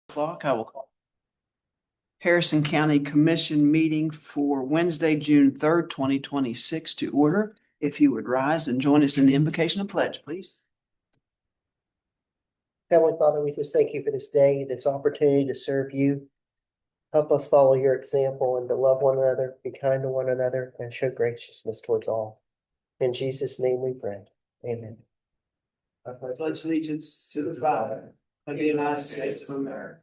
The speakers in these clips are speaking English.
Clock, I will call Harrison County Commission meeting for Wednesday, June 3rd, 2026 to order. If you would rise and join us in the invocation of pledge, please. Heavenly Father, we just thank you for this day, this opportunity to serve you. Help us follow your example and to love one another, be kind to one another, and show graciousness towards all. In Jesus' name we pray. Amen. I pledge allegiance to the flag of the United States of America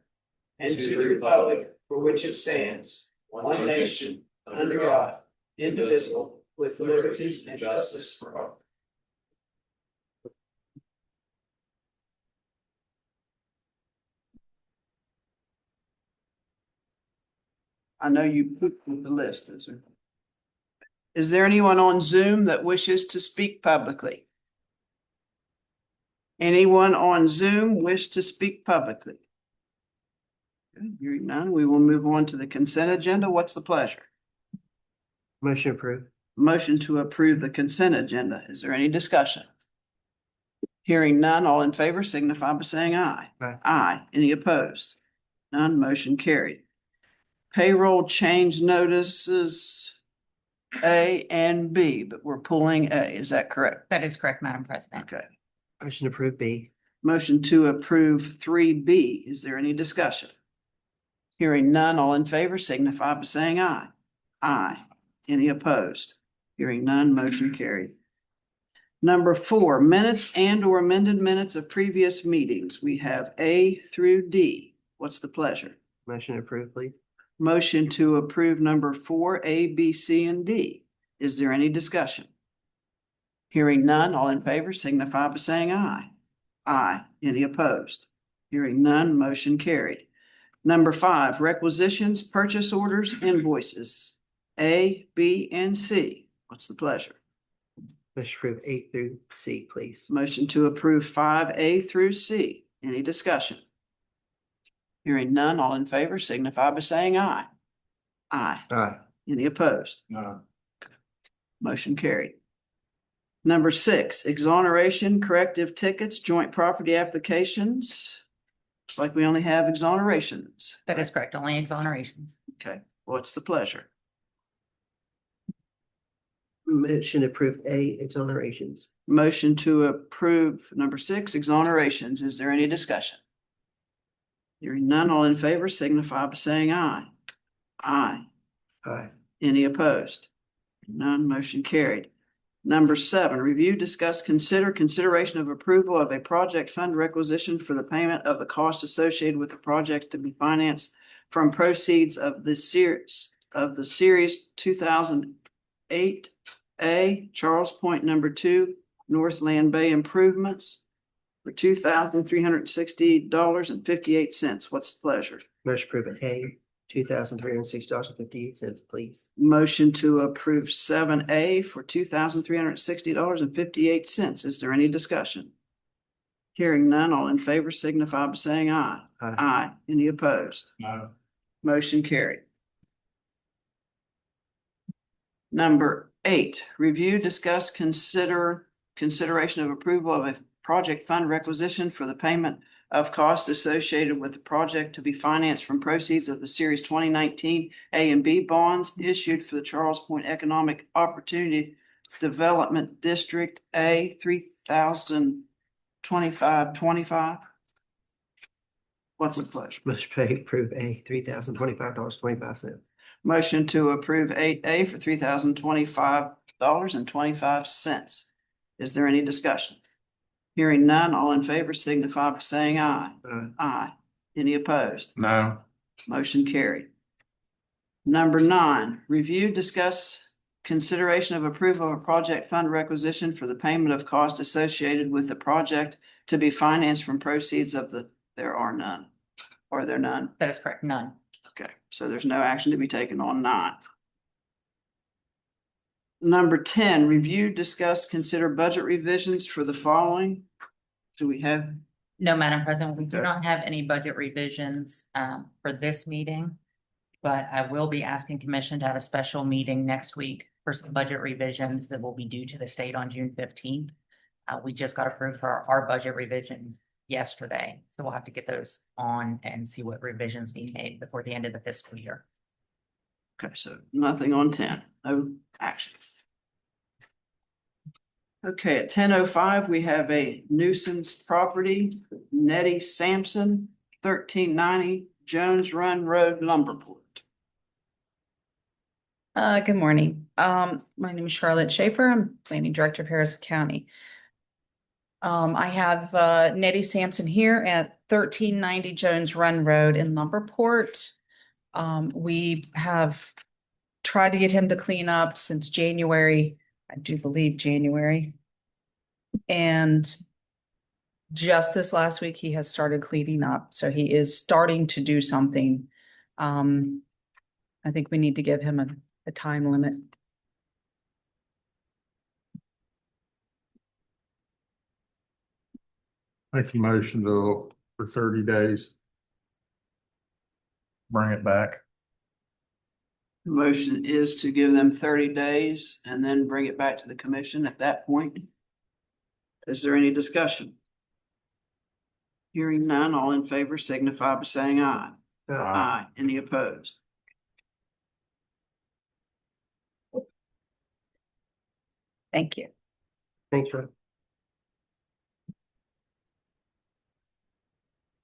and to the republic for which it stands, one nation, under God, indivisible, with liberty and justice for all. I know you put the list, is there? Is there anyone on Zoom that wishes to speak publicly? Anyone on Zoom wish to speak publicly? Okay, hearing none, we will move on to the consent agenda. What's the pleasure? Motion approved. Motion to approve the consent agenda. Is there any discussion? Hearing none, all in favor signify by saying aye. Aye. Aye. Any opposed? None, motion carried. Payroll change notices A and B, but we're pulling A. Is that correct? That is correct, Madam President. Okay. Motion approved B. Motion to approve 3B. Is there any discussion? Hearing none, all in favor signify by saying aye. Aye. Any opposed? Hearing none, motion carried. Number 4, minutes and or amended minutes of previous meetings. We have A through D. What's the pleasure? Motion approved, please. Motion to approve number 4, A, B, C, and D. Is there any discussion? Hearing none, all in favor signify by saying aye. Aye. Any opposed? Hearing none, motion carried. Number 5, requisitions, purchase orders, invoices. A, B, and C. What's the pleasure? Motion approved A through C, please. Motion to approve 5A through C. Any discussion? Hearing none, all in favor signify by saying aye. Aye. Aye. Any opposed? No. Motion carried. Number 6, exoneration, corrective tickets, joint property applications. Looks like we only have exonerations. That is correct, only exonerations. Okay, what's the pleasure? Motion approved A, exonerations. Motion to approve number 6, exonerations. Is there any discussion? Hearing none, all in favor signify by saying aye. Aye. Aye. Any opposed? None, motion carried. Number 7, review, discuss, consideration of approval of a project fund requisition for the payment of the cost associated with the project to be financed from proceeds of the series 2008A Charles Point number 2 Northland Bay improvements for $2,360.58. What's the pleasure? Motion approved A, $2,306.58, please. Motion to approve 7A for $2,360.58. Is there any discussion? Hearing none, all in favor signify by saying aye. Aye. Aye. Any opposed? No. Motion carried. Number 8, review, discuss, consideration of approval of a project fund requisition for the payment of costs associated with the project to be financed from proceeds of the Series 2019 A and B bonds issued for the Charles Point Economic Opportunity Development District A 3025-25. What's the pleasure? Motion approved A, $3,025.25. Motion to approve 8A for $3,025.25. Is there any discussion? Hearing none, all in favor signify by saying aye. Aye. Aye. Any opposed? No. Motion carried. Number 9, review, discuss, consideration of approval of a project fund requisition for the payment of costs associated with the project to be financed from proceeds of there are none. Are there none? That is correct, none. Okay, so there's no action to be taken on 9. Number 10, review, discuss, consider budget revisions for the following. Do we have? No, Madam President, we do Okay. not have any budget revisions for this meeting. But I will be asking Commission to have a special meeting next week for some budget revisions that will be due to the state on June 15th. We just got approved for our budget revision yesterday. So we'll have to get those on and see what revisions need made before the end of the fiscal year. Okay, so nothing on 10, no actions. Okay, at 10:05, we have a nuisance property, Nettie Sampson, 1390 Jones Run Road, Lumberport. Good morning. My name is Charlotte Schaefer. I'm Planning Director of Harrison County. I have Nettie Sampson here at 1390 Jones Run Road in Lumberport. We have tried to get him to clean up since January, I do believe January. And just this last week, he has started cleaning up, so he is starting to do something. I think we need to give him a time limit. Make a motion to, for 30 days. Bring it back. The motion is to give them 30 days and then bring it back to the commission at that point. Is there any discussion? Hearing none, all in favor signify by saying aye. Aye. Any opposed? Thank you. Thanks, Ron.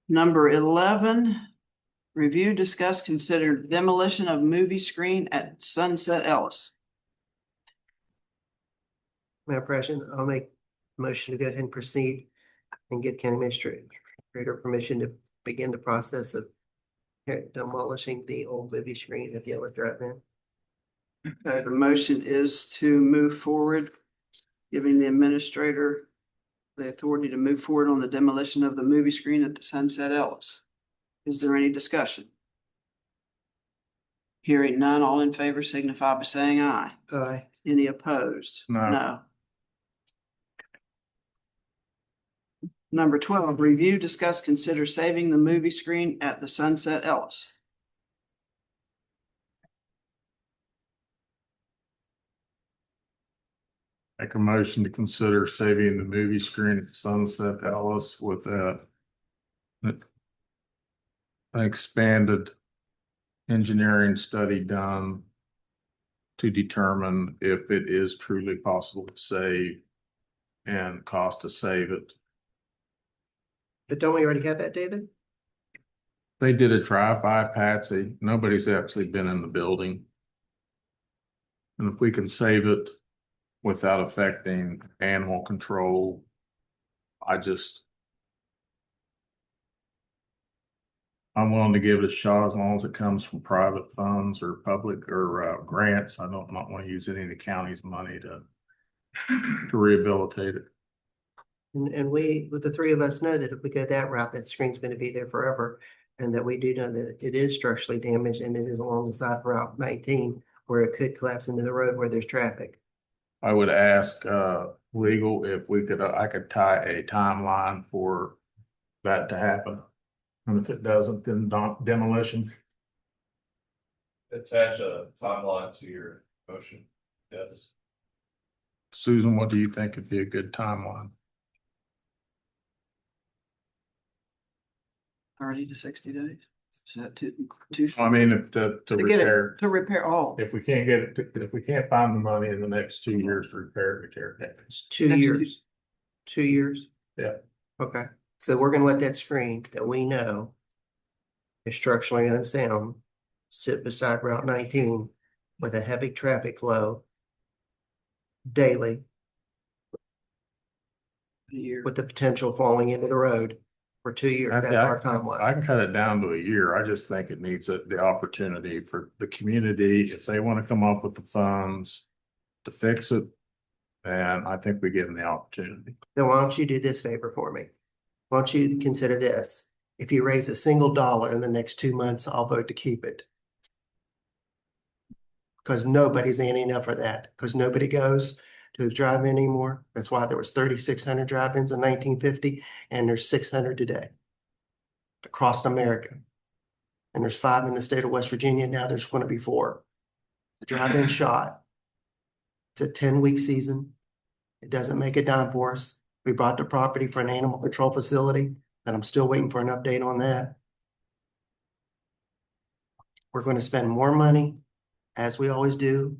Number 11, review, discuss, consider demolition of movie screen at Sunset Ellis. Madam President, I'll make a motion to go ahead and proceed and get county administrator permission to begin the process of demolishing the old movie screen at Yellow Drive-In. The motion is to move forward, giving the administrator the authority to move forward on the demolition of the movie screen at the Sunset Ellis. Is there any discussion? Hearing none, all in favor signify by saying aye. Aye. Any opposed? No. Number 12, review, discuss, consider saving the movie screen at the Sunset Ellis. Make a motion to consider saving the movie screen at Sunset Ellis with an expanded engineering study done to determine if it is truly possible to save and cost to save it. But don't we already have that, David? They did a drive-by, Patsy. Nobody's actually been in the building. And if we can save it without affecting animal control, I'm willing to give it a shot as long as it comes from private funds or public or grants. I don't not want to use any of the county's money to rehabilitate it. And we, with the three of us, know that if we go that route, that screen's gonna be there forever. And that we do know that it is structurally damaged and it is along the side of Route 19 where it could collapse into the road where there's traffic. I would ask legal if we could, I could tie a timeline for that to happen. And if it doesn't, then demolition. Attach a timeline to your motion. Yes. Susan, what do you think would be a good timeline? 30 to 60 days. Is that too I mean, if to to get repair, it, to repair all? if we can't get it, if we can't find the money in the next 2 years to repair it. It's 2 That's years. 2 years? Yeah. Okay, so we're gonna let that screen that we know is structurally unsound sit beside Route 19 with a heavy traffic flow daily A year. with the potential of falling into the road for 2 years. That's our timeline. I can cut it down to a year. I just think it needs the opportunity for the community, if they want to come up with the funds to fix it. And I think we give them the opportunity. Then why don't you do this favor for me? Why don't you consider this? If you raise a single dollar in the next 2 months, I'll vote to keep it. Because nobody's anting up for that, because nobody goes to the drive-in anymore. That's why there was 3,600 drive-ins in 1950, and there's 600 today across America. And there's 5 in the state of West Virginia. Now there's going to be 4. The drive-in shot. It's a 10-week season. It doesn't make a dime for us. We bought the property for an animal control facility. and I'm still waiting for an update on that. We're going to spend more money, as we always do,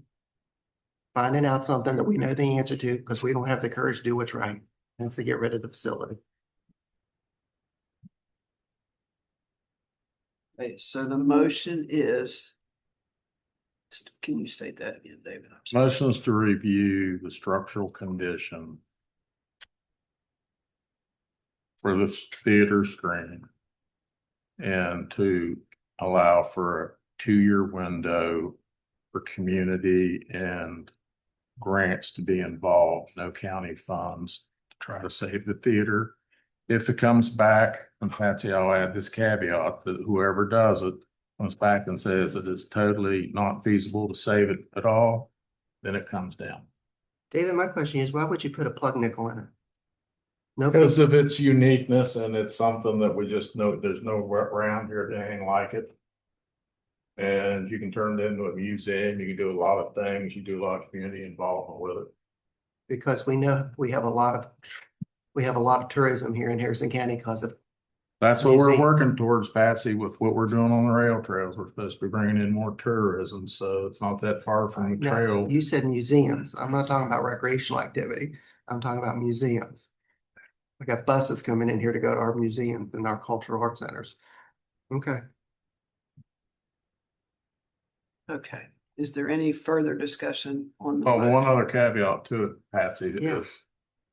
finding out something that we know the answer to because we don't have the courage to do what's right. And it's to get rid of the facility. Okay, so the motion is, can you state that again, David? I'm sorry. Motions to review the structural condition for this theater screen and to allow for a 2-year window for community and grants to be involved, no county funds to try to save the theater. If it comes back, and Patsy, I'll add this caveat that whoever does it comes back and says that it's totally not feasible to save it at all, then it comes down. David, my question is, why would you put a plug nickel in it? Because of its uniqueness, and it's something that we just know, there's no around here anything like it. And you can turn it into a museum, you can do a lot of things, you do a lot of community involvement with it. Because we know we have a lot of tourism here in Harrison County because of, That's what we're Museum. working towards, Patsy, with what we're doing on the rail trails. We're supposed to be bringing in more tourism, so it's not that far from the now, trail. you said museums. I'm not talking about recreational activity. I'm talking about museums. We got buses coming in here to go to our museums and our cultural arts centers. Okay. Okay, is there any further discussion on the Oh, one motion? other caveat to it, Patsy, Yeah. is,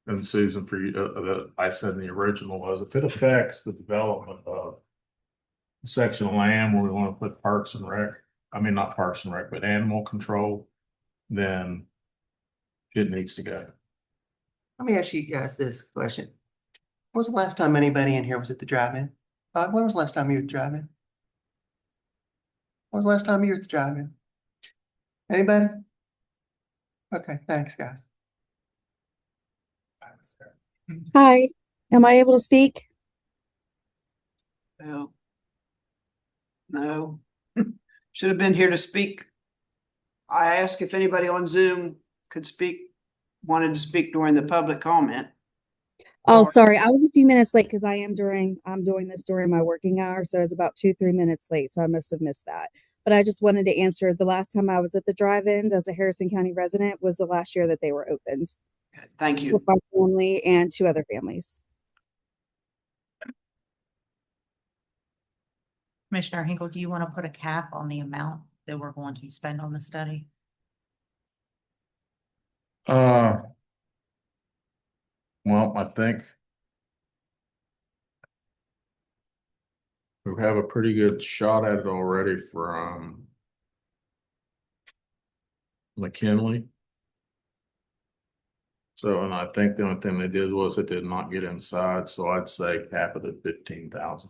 and Susan, for you, that I said in the original was, if it affects the development of a section of land where we want to put Parks and Rec, I mean, not Parks and Rec, but animal control, then it needs to go. Let me ask you guys this question. When was the last time anybody in here was at the drive-in? When was the last time you were at the drive-in? When was the last time you were at the drive-in? Anybody? Okay, thanks, guys. Hi, am I able to speak? Well, no, should have been here to speak. I asked if anybody on Zoom could speak, wanted to speak during the public comment. Oh, Or- sorry, I was a few minutes late because I'm doing this during my working hour, so I was about 2-3 minutes late, so I must have missed that. But I just wanted to answer, the last time I was at the drive-ins as a Harrison County resident was the last year that they were opened Okay, thank you. with my family and 2 other families. Commissioner Hinkle, do you want to put a cap on the amount that we're going to spend on the study? Well, I think we have a pretty good shot at it already from McKinley. So, and I think the only thing they did was it did not get inside, so I'd say cap it at 15,000.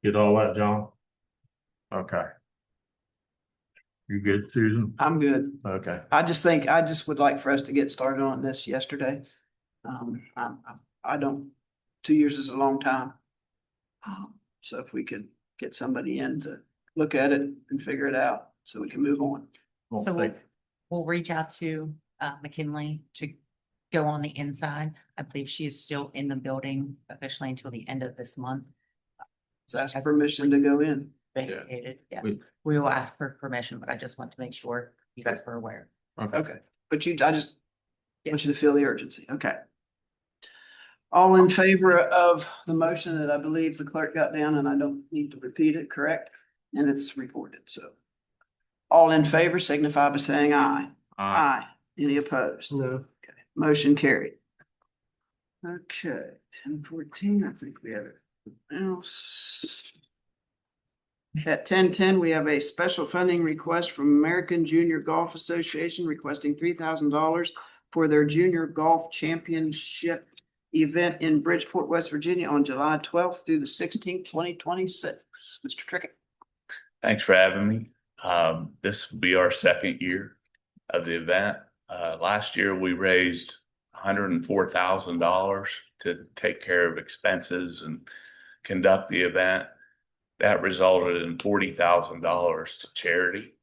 Get all that, John? Okay. You good, Susan? I'm good. Okay. I just would like for us to get started on this yesterday. I don't, 2 years is a long time. So if we could get somebody in to look at it and figure it out, so we can move on. So we'll reach out to McKinley to go on the inside. I believe she is still in the building officially until the end of this month. So ask permission to go in. Vacated, yes. We- We will ask for permission, but I just want to make sure you guys were aware. Okay, but I just want you to feel the urgency. Okay. All in favor of the motion that I believe the clerk got down, and I don't need to repeat it, correct? And it's recorded, so. All in favor signify by saying aye. Aye. Any opposed? No. Okay, motion carried. Okay, 10:14, I think we have it else. At 10:10, we have a special funding request from American Junior Golf Association requesting $3,000 for their Junior Golf Championship event in Bridgeport, West Virginia on July 12th through the 16th, 2026. Mr. Trickett. Thanks for having me. This will be our second year of the event. Last year we raised $104,000 to take care of expenses and conduct the event. That resulted in $40,000 to charity.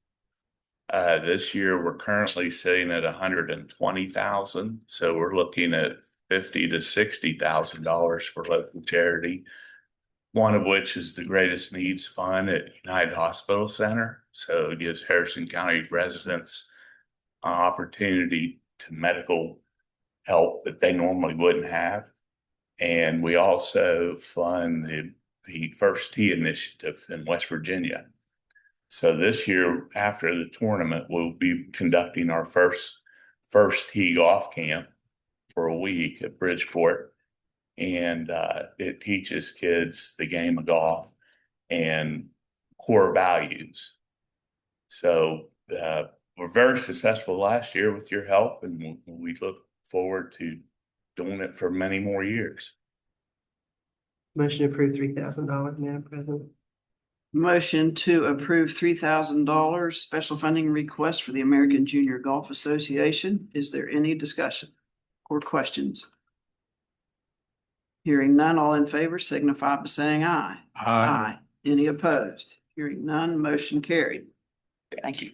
This year, we're currently sitting at 120,000, so we're looking at $50,000 to $60,000 for local charity. One of which is the Greatest Needs Fund at United Hospital Center. So it gives Harrison County residents an opportunity to medical help that they normally wouldn't have. And we also fund the First Tee Initiative in West Virginia. So this year, after the tournament, we'll be conducting our first tee golf camp for a week at Bridgeport. And it teaches kids the game of golf and core values. So we're very successful last year with your help, and we look forward to doing it for many more years. Motion to approve $3,000, Madam President. Motion to approve $3,000 special funding request for the American Junior Golf Association. Is there any discussion or questions? Hearing none, all in favor signify by saying aye. Aye. Any opposed? Hearing none, motion carried. Thank you.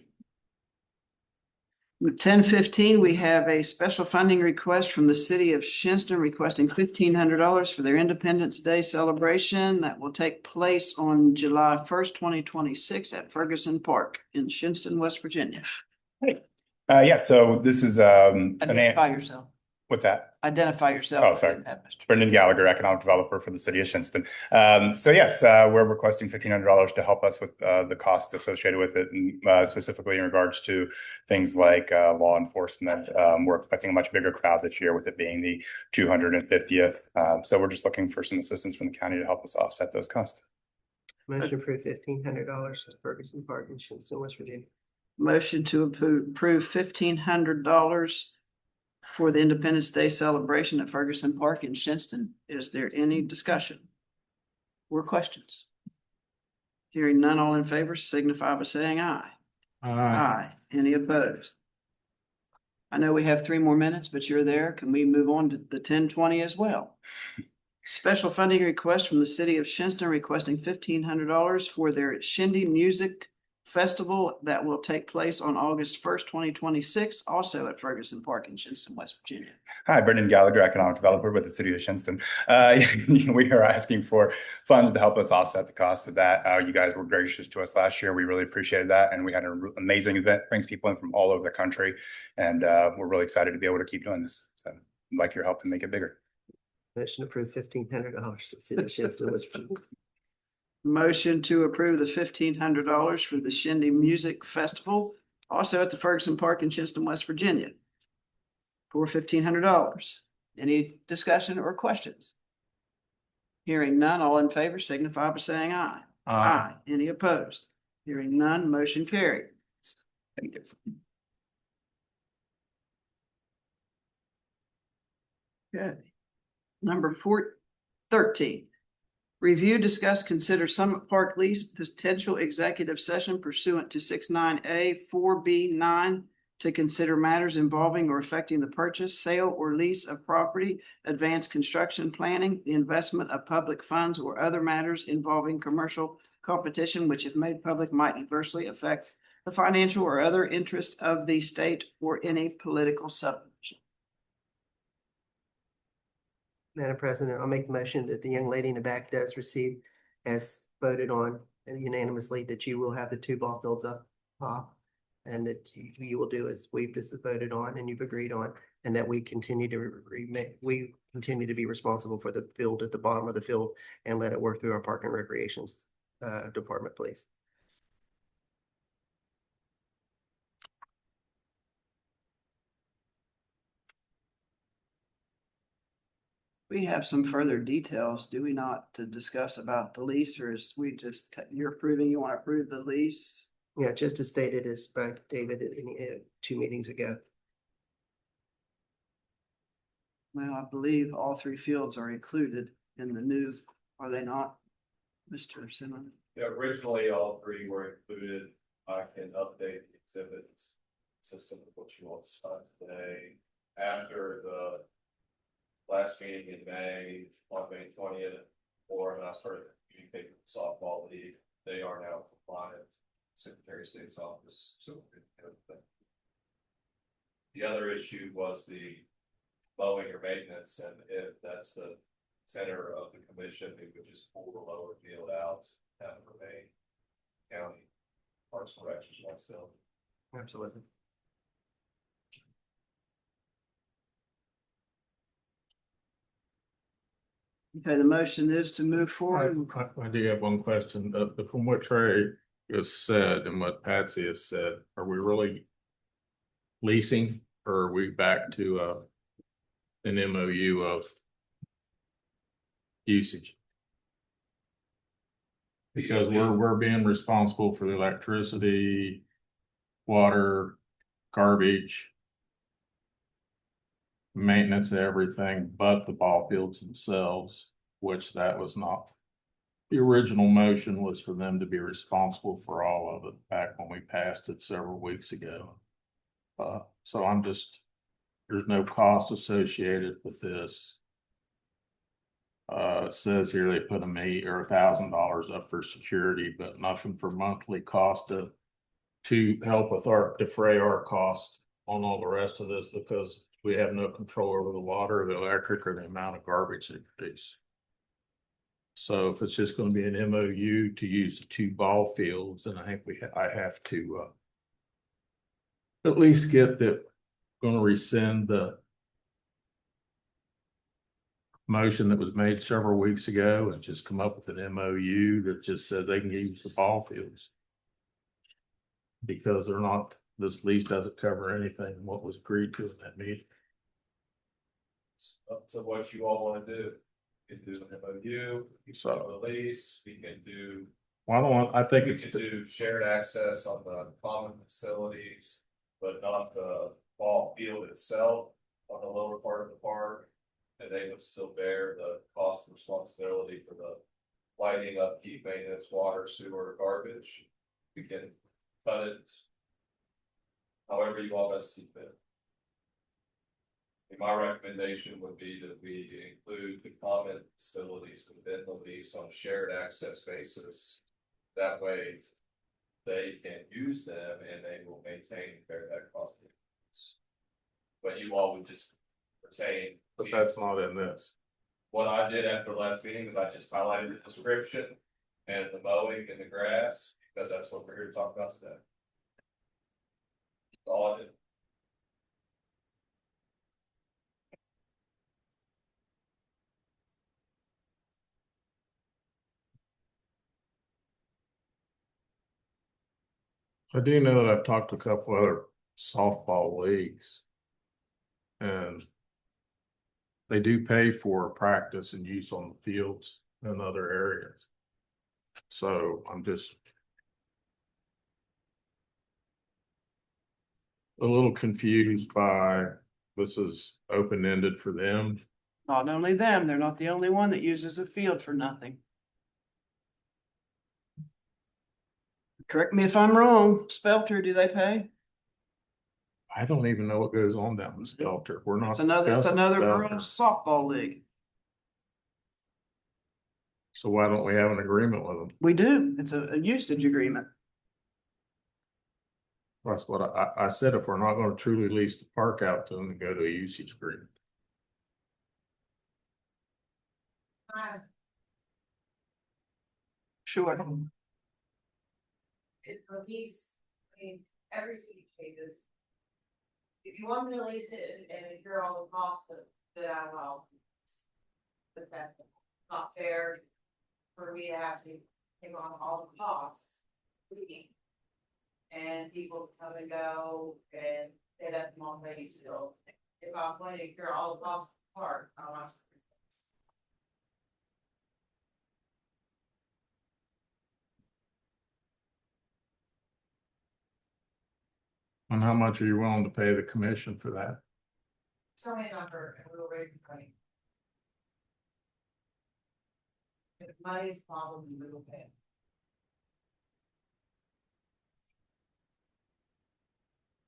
With 10:15, we have a special funding request from the city of Shinnston requesting $1,500 for their Independence Day celebration that will take place on July 1st, 2026 at Ferguson Park in Shinnston, West Virginia. Yeah, so this is, Identify yourself. what's that? Identify yourself. Oh, sorry. Brendan Gallagher, economic developer for the city of Shinnston. So yes, we're requesting $1,500 to help us with the costs associated with it, and specifically in regards to things like law enforcement. We're expecting a much bigger crowd this year with it being the 250th. So we're just looking for some assistance from the county to help us offset those costs. Motion to approve $1,500 to Ferguson Park in Shinnston, West Virginia. Motion to approve $1,500 for the Independence Day celebration at Ferguson Park in Shinnston. Is there any discussion or questions? Hearing none, all in favor signify by saying aye. Aye. Any opposed? I know we have 3 more minutes, but you're there. Can we move on to the 10:20 as well? Special funding request from the city of Shinnston requesting $1,500 for their Shindy Music Festival that will take place on August 1st, 2026, also at Ferguson Park in Shinnston, West Virginia. Hi, Brendan Gallagher, economic developer with the city of Shinnston. We are asking for funds to help us offset the cost of that. You guys were gracious to us last year. We really appreciated that. And we had an amazing event, brings people in from all over the country. And we're really excited to be able to keep doing this. So I'd like your help to make it bigger. Motion to approve $1,500 to the city of Shinnston, West Virginia. Motion to approve the $1,500 for the Shindy Music Festival, also at the Ferguson Park in Shinnston, West Virginia, for $1,500. Any discussion or questions? Hearing none, all in favor signify by saying aye. Aye. Any opposed? Hearing none, motion carried. Thank you. Okay. Number 13. Review, discuss, consider Summit Park lease potential executive session pursuant to 69A 4B9 to consider matters involving or affecting the purchase, sale, or lease of property, advanced construction planning, the investment of public funds, or other matters involving commercial competition, which if made public might adversely affect the financial or other interest of the state or any political subdivision. Madam President, I'll make the motion that the young lady in the back does receive, as voted on unanimously, that you will have the 2 ball fields up top. And that you will do as we've just voted on and you've agreed on, and that we continue to be responsible for the field at the bottom of the field and let it work through our Park and Recreations department, please. We have some further details, do we not, to discuss about the lease, or is we just, you're approving, you want to approve the lease? Yeah, just as stated as by David in 2 meetings ago. Well, I believe all 3 fields are included in the new, are they not, Mr. Simmons? Yeah, originally all 3 were included. I can update the exhibits consistent with what you want to sign today. After the last meeting in May, on May 20th, and I started communicating with the softball league. They are now compliant. Secretary of State's office, so everything. The other issue was the mowing or maintenance, and if that's the center of the commission, we would just pull the lower field out, have it remain county Parks and Rec's responsibility. Absolutely. Okay, the motion is to move forward. I do have one question, from what Trey has said and what Patsy has said, are we really leasing or are we back to, an MOU of usage? Because we're being responsible for the electricity, water, garbage, maintenance of everything but the ball fields themselves, which that was not. The original motion was for them to be responsible for all of it back when we passed it several weeks ago. So I'm just, there's no cost associated with this. It says here they put $1,000 up for security, but nothing for monthly cost to help with defray our cost on all the rest of this, because we have no control over the water, the electric, or the amount of garbage they produce. So if it's just going to be an MOU to use the 2 ball fields, then I think I have to at least get that, going to rescind the motion that was made several weeks ago and just come up with an MOU that just says they can use the ball fields. Because they're not, this lease doesn't cover anything what was agreed to in that meeting. Up to what you all want to do. You can do an MOU, you can do a lease, we can do. I think We it's, could do shared access on the common facilities, but not the ball field itself on the lower part of the park. And they would still bear the cost and responsibility for the lighting, upkeep, maintenance, water, sewer, garbage. We can cut it however you all best see fit. My recommendation would be that we include the common facilities within the lease on a shared access basis. That way, they can use them and they will maintain their that cost. But you all would just retain. but that's not in this. What I did after the last meeting is I just highlighted the description and the mowing and the grass, because that's what we're here to talk about today. That's all I did. I do know that I've talked to a couple other softball leagues. And they do pay for practice and use on the fields and other areas. So I'm just a little confused by, this is open-ended for them. Not only them, they're not the only one that uses a field for nothing. Correct me if I'm wrong, Spelter, do they pay? I don't even know what goes on down in Spelter. We're not. It's another discussing Spelter. girls softball league. So why don't we have an agreement with them? We do. It's a usage agreement. That's what I said, if we're not going to truly lease the park out to them, and go to a usage agreement. Sure. It's a lease, I mean, every city changes. If you want me to lease it and incur all the costs that I will. But that's not fair for me to have to take on all the costs. And people come and go and say that's my money still. If I'm going to incur all the costs of the park, I'll have to. And how much are you willing to pay the commission for that? Tell me a number and we'll raise the money. If money is a problem, we will pay.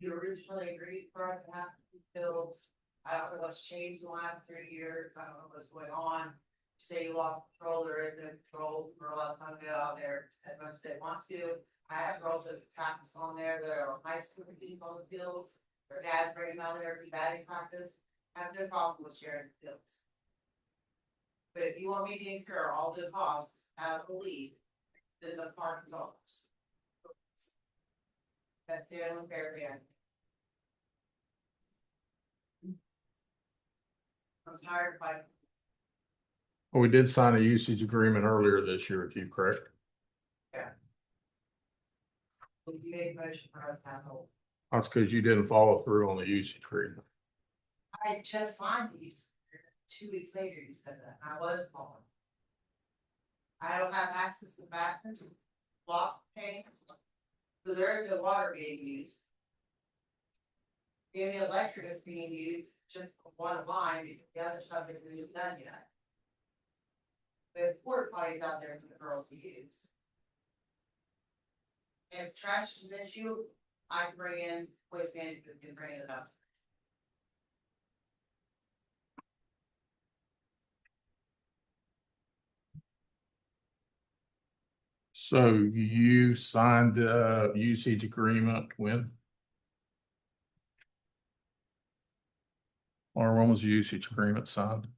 You originally agreed for us to have to build, I don't know what's changed in the last 3 years, I don't know what's going on. say you lost control, they're in control, for a lot of time to go out there as much as they want to. I have girls that practice on there, that are high school people on the fields, their dads bring them out there to batting practice, I have no problem with sharing the fields. But if you want me to incur all the costs out of the league, then the park is ours. That's the only fair thing. I'm tired of fighting. Well, we did sign a usage agreement earlier this year with you, correct? When you made a motion for us to have hope. That's because you didn't follow through on the usage agreement. I just signed these, 2 weeks later you said that, I was following. I don't have access to the bathroom to block tank, so there is no water being used. And the electric is being used just for one line, because the other stuff isn't even done yet. The porta potties out there for the girls to use. If trash is an issue, I can bring in waste management and bring it up. So you signed the usage agreement when? Or when was the usage agreement signed?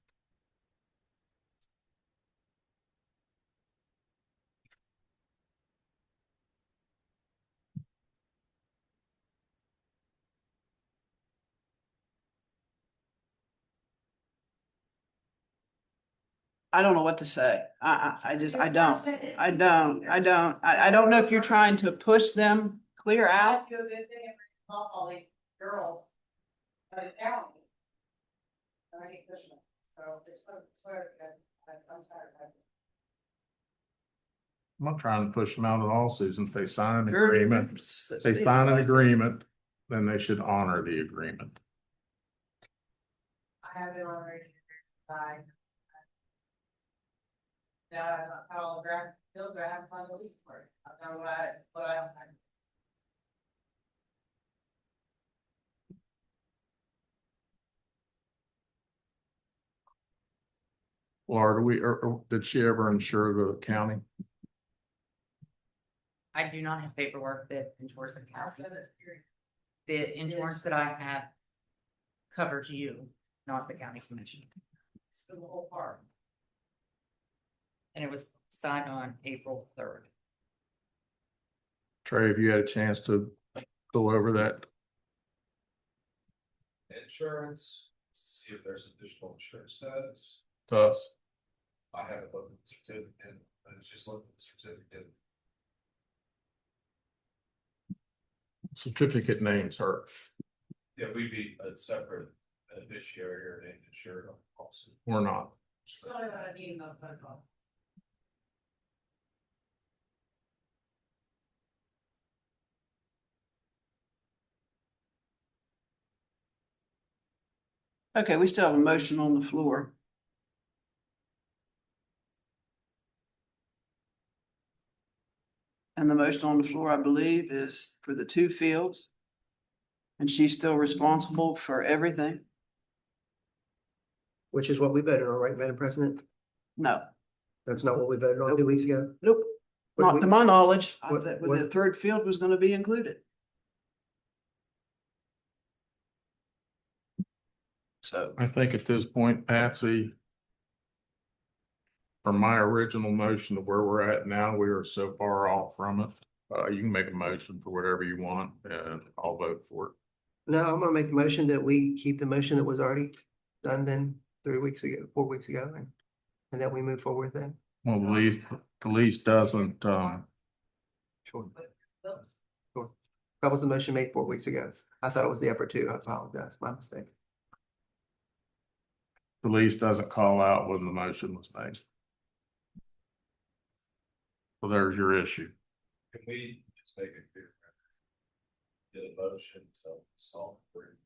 I don't know what to say. I just, I don't know if you're trying to push them clear out. I do a good thing and bring all the girls. But down. I get pushing, so it's what, I'm tired of it. I'm not trying to push them out at all, Susan. If they sign an You're- agreement, if they sign an agreement, then they should honor the agreement. I have it on ready. I. Now, I don't have all the ground, field, I haven't found the lease for it. I've done what I. Laura, or did she ever insure the county? I do not have paperwork that ensures the I'll county. send it to you. The insurance that I have covers you, not the county commission. It's for the whole park. And it was signed on April 3rd. Trey, have you had a chance to go over that? Insurance, to see if there's additional insurance status. To us? I haven't looked at the certificate, I was just looking at the certificate. Certificate names her. Yeah, we'd be a separate beneficiary or named insured on the policy. We're not. Sorry, I need another phone call. Okay, we still have a motion on the floor. And the motion on the floor, I believe, is for the 2 fields. And she's still responsible for everything? Which is what we voted on, right, Madam President? No, That's not what we voted on 2 weeks ago? nope, What not did to we- my knowledge. I what- thought what- the 3rd field was gonna be included. So, I think at this point, Patsy, from my original motion to where we're at now, we are so far off from it. You can make a motion for whatever you want and I'll vote for it. No, I'm gonna make a motion that we keep the motion that was already done then 3 weeks ago, 4 weeks ago, and that we move forward then. Well, the lease doesn't, Sure. Sure. That was the motion made 4 weeks ago. I thought it was the upper 2. I apologize, my mistake. the lease doesn't call out when the motion was made. So there's your issue. Can we just make it clear? Get a motion to solve for.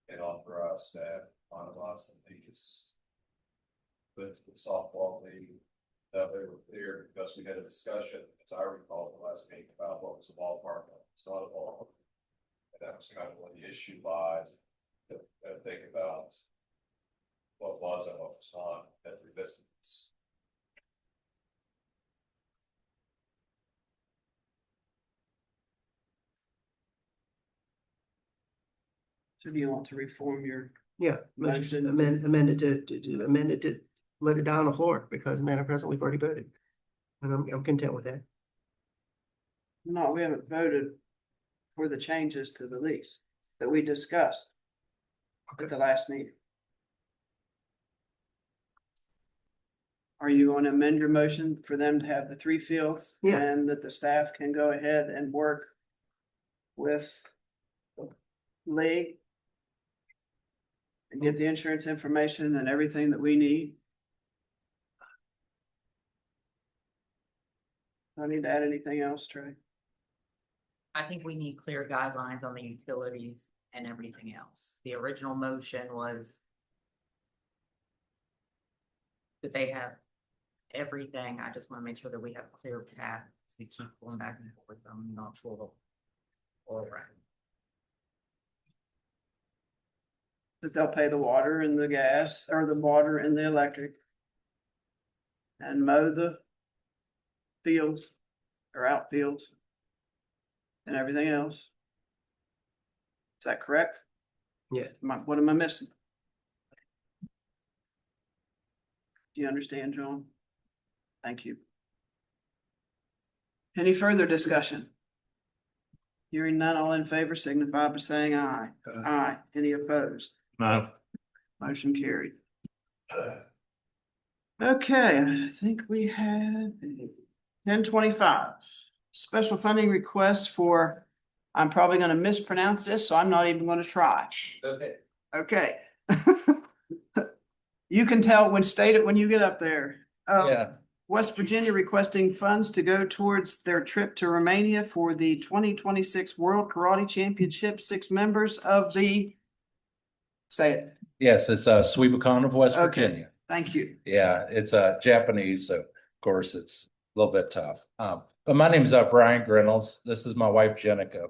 And authorize staff, finalize the lease. With the softball league, that they were clear, because we had a discussion, as I recall, the last meeting about what was a ballpark, it's not a ball. And that was kind of what the issue lies, to think about. What was and what was not, as we listen. So do you want to reform your, Yeah, Motion. amended amended to let it die on the floor because Madam President, we've already voted. And I'm content with that. no, we haven't voted for the changes to the lease that we discussed at the last meeting. Are you going to amend your motion for them to have the 3 fields? Yeah. And that the staff can go ahead and work with Lee and get the insurance information and everything that we need? Do I need to add anything else, Trey? I think we need clear guidelines on the utilities and everything else. The original motion was that they have everything. I just want to make sure that we have clear paths. We keep going back and forth. I'm not sure. All right. That they'll pay the water and the gas, or the water and the electric. And mow the fields or outfields. And everything else. Is that correct? Yeah. What am I missing? Do you understand, John? Thank you. Any further discussion? Hearing none, all in favor signify by saying aye. Aye. Any opposed? No. Motion carried. Okay, I think we had 1025. Special funding request for, I'm probably gonna mispronounce this, so I'm not even gonna try. Okay. Okay. You can tell state it when you get up there. West Virginia requesting funds to go towards their trip to Romania for the 2026 World Karate Championship. 6 members of the, say it, Yes, it's Sweebacan of West Okay. Virginia. thank you. Yeah, it's Japanese, so of course it's a little bit tough. But my name is Brian Reynolds. This is my wife Jenica.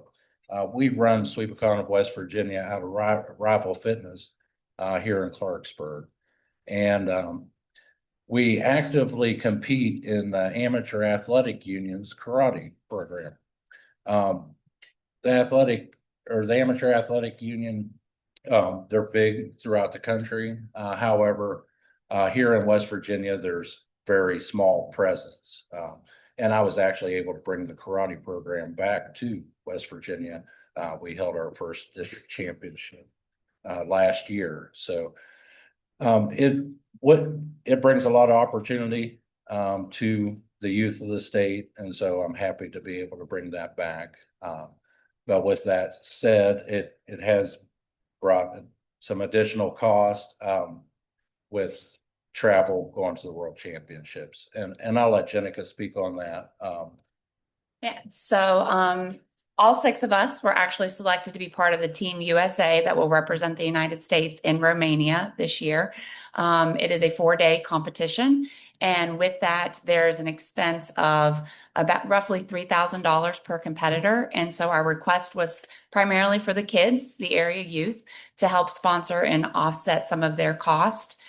We run Sweebacan of West Virginia out of Rival Fitness here in Clarksburg, and we actively compete in the Amateur Athletic Union's karate program. The Amateur Athletic Union, they're big throughout the country. However, here in West Virginia, there's very small presence. And I was actually able to bring the karate program back to West Virginia. We held our first district championship last year. So it brings a lot of opportunity to the youth of the state. And so I'm happy to be able to bring that back. But with that said, it has brought some additional cost with travel going to the World Championships. And I'll let Jenica speak on that. Yeah, so all 6 of us were actually selected to be part of the Team USA that will represent the United States in Romania this year. It is a 4-day competition. And with that, there's an expense of about roughly $3,000 per competitor. And so our request was primarily for the kids, the area youth, to help sponsor and offset some of their cost.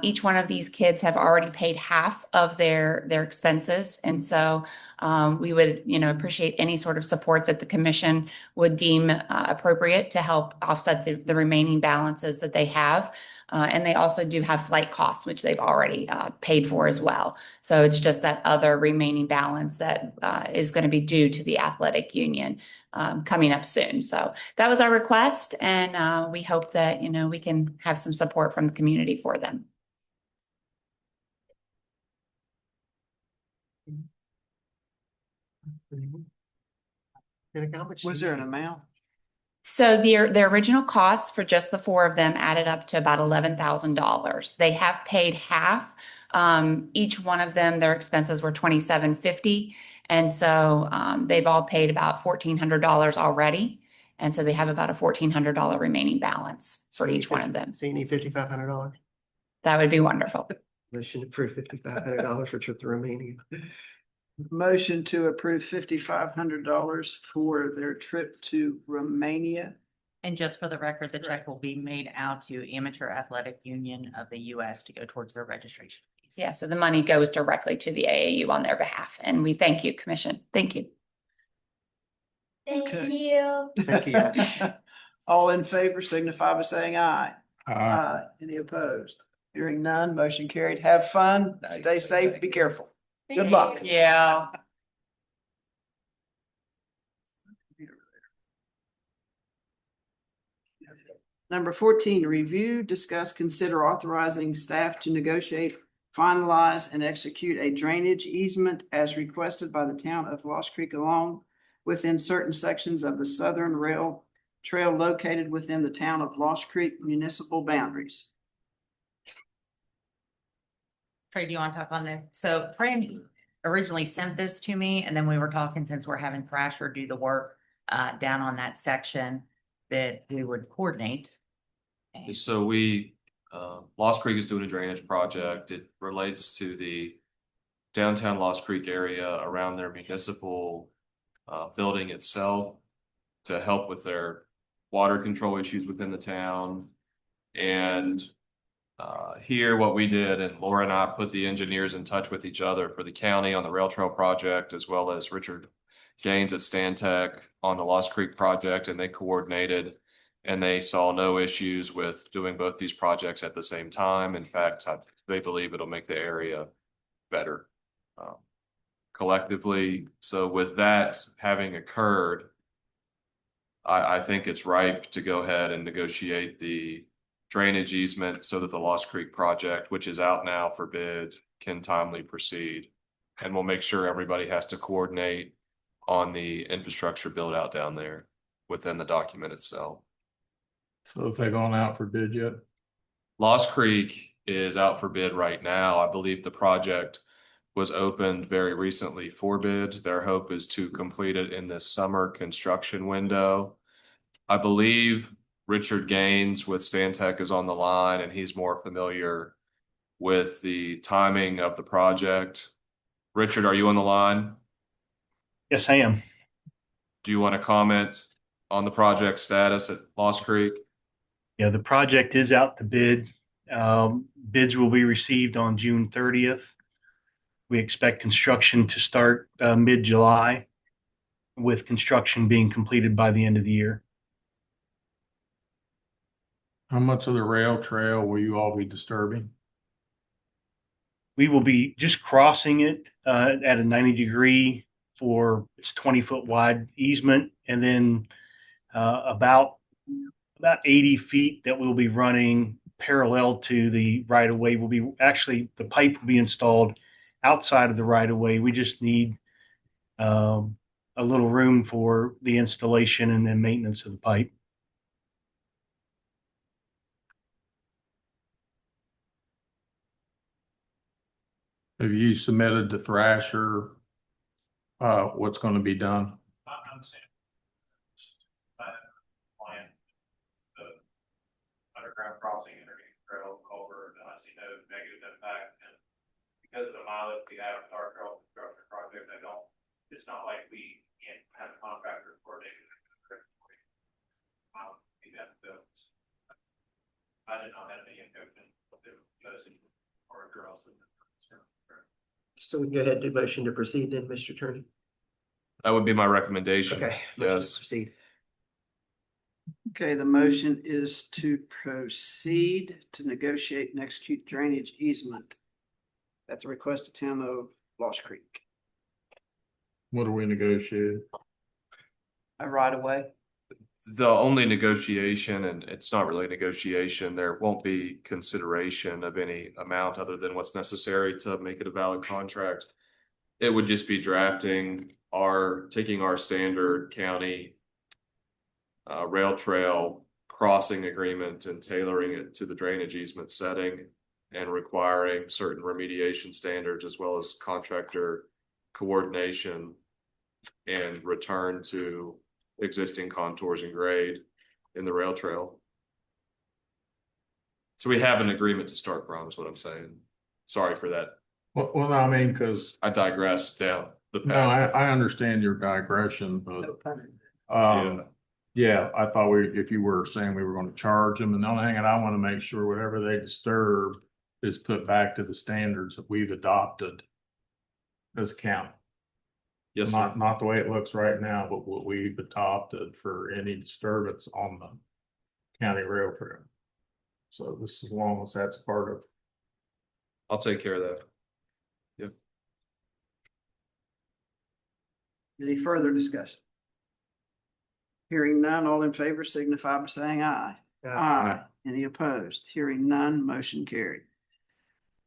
Each one of these kids have already paid half of their expenses. And so we would, appreciate any sort of support that the commission would deem appropriate to help offset the remaining balances that they have. And they also do have flight costs, which they've already paid for as well. So it's just that other remaining balance that is going to be due to the athletic union coming up soon. So that was our request. And we hope that, we can have some support from the community for them. Was there an amount? So their original cost for just the 4 of them added up to about $11,000. They have paid half. Each one of them, their expenses were $2,750. And so they've all paid about $1,400 already. And so they have about a $1,400 remaining balance for each one of them. So you need $5,500. That would be wonderful. Motion to approve $5,500 for trip to Romania. Motion to approve $5,500 for their trip to Romania. And just for the record, the check will be made out to Amateur Athletic Union of the US to go towards their registration fees. Yeah, so the money goes directly to the AAU on their behalf, and we thank you, Commission. Thank you. Okay. Thank you. Thank you. All in favor signify by saying aye. Aye. Any opposed? Hearing none, motion carried. Have fun, Nice. stay safe, be careful. Good luck. Yeah. Number 14, review, discuss, consider authorizing staff to negotiate, finalize, and execute a drainage easement as requested by the town of Lost Creek along within certain sections of the southern rail trail located within the town of Lost Creek municipal boundaries. Trey, do you want to talk on there? So Fran originally sent this to me, and then we were talking, since we're having Thrasher do the work down on that section, that we would coordinate. So Lost Creek is doing a drainage project. It relates to the downtown Lost Creek area around their municipal building itself to help with their water control issues within the town. And here what we did, and Laura and I put the engineers in touch with each other for the county on the rail trail project, as well as Richard Gaines at Stantec on the Lost Creek project, and they coordinated. And they saw no issues with doing both these projects at the same time. In fact, they believe it'll make the area better collectively. So with that having occurred, I think it's ripe to go ahead and negotiate the drainage easement so that the Lost Creek project, which is out now for bid, can timely proceed. And we'll make sure everybody has to coordinate on the infrastructure build out down there within the document itself. So if they've gone out for bid yet? Lost Creek is out for bid right now. I believe the project was opened very recently for bid. Their hope is to complete it in this summer construction window. I believe Richard Gaines with Stantec is on the line, and he's more familiar with the timing of the project. Richard, are you on the line? Yes, I am. Do you want to comment on the project status at Lost Creek? Yeah, the project is out to bid. Bids will be received on June 30th. We expect construction to start mid-July, with construction being completed by the end of the year. How much of the rail trail will you all be disturbing? We will be just crossing it at a 90-degree for its 20-foot wide easement, and then about 80 feet that we'll be running parallel to the right of way. Will be actually, the pipe will be installed outside of the right of way. We just need a little room for the installation and then maintenance of the pipe. Have you submitted to Thrasher what's going to be done? I'm saying, plan the underground crossing underneath the trail over, and I see no negative impact. And because of the mileage we have with our trail construction project, it's not like we can't have a contractor coordinating. I did not have any impact with those or girls. So we can go ahead and do motion to proceed then, Mr. Attorney. That would be my recommendation. Okay. Yes. Proceed. Okay, the motion is to proceed to negotiate and execute drainage easement at the request of town of Lost Creek. What are we negotiating? A right of way. The only negotiation, and it's not really a negotiation, there won't be consideration of any amount other than what's necessary to make it a valid contract. It would just be taking our standard county rail trail crossing agreement and tailoring it to the drainage easement setting and requiring certain remediation standards as well as contractor coordination and return to existing contours and grade in the rail trail. So we have an agreement to start from, is what I'm saying. Sorry for that. Well, I mean, because I digressed down the no, path. I understand your digression, but Yeah. Yeah, I thought if you were saying we were gonna charge them, and the only thing that I wanna make sure whatever they disturb is put back to the standards that we've adopted as a county. Yes, sir. Not the way it looks right now, but what we've adopted for any disturbance on the county rail trail. So this, as long as that's part of, I'll take care of that. Any further discussion? Hearing none, all in favor signify by saying aye. Aye. Any opposed? Hearing none, motion carried.